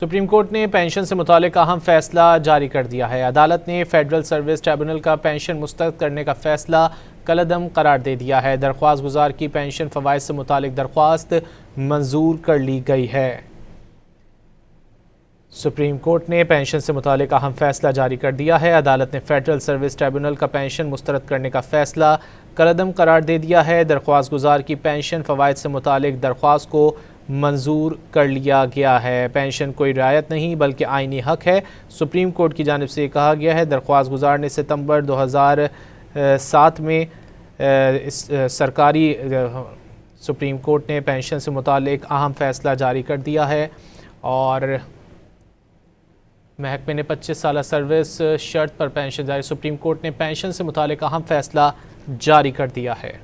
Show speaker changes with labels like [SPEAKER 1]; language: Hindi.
[SPEAKER 1] सुप्रीम कोर्ट ने पेंशन से मुतालिक अहम फैसला जारी कर दिया है। अदालत ने फेडरल सर्विस ट्रिब्यूनल का पेंशन मुस्तरद करने का फैसला कलअदम करार दे दिया है। दरख्वास्त गुजार की पेंशन फ़वाइद से मुतालिक दरख्वास्त मंजूर कर ली गई है। सुप्रीम कोर्ट ने पेंशन से मुतालिक अहम फैसला जारी कर दिया है। अदालत ने फेडरल सर्विस ट्रिब्यूनल का पेंशन मुस्तरद करने का फैसला कलअदम करार दे दिया है। दरख्वास्त गुजार की पेंशन फ़वाइद से मुतालिक दरख्वास्त को मंजूर कर लिया गया है। पेंशन कोई रियायत नहीं बल्कि आइनी हक है, सुप्रीम कोर्ट की जानिब से कहा गया है। दरख्वास्त गुजार ने सितंबर 2007 में सरकारी सुप्रीम कोर्ट ने पेंशन से मुतालिक अहम फैसला जारी कर दिया है और महकमे ने 25 साल सर्विस शर्त पर पेंशन जारी। सुप्रीम कोर्ट ने पेंशन से मुतालिक अहम फैसला जारी कर दिया है।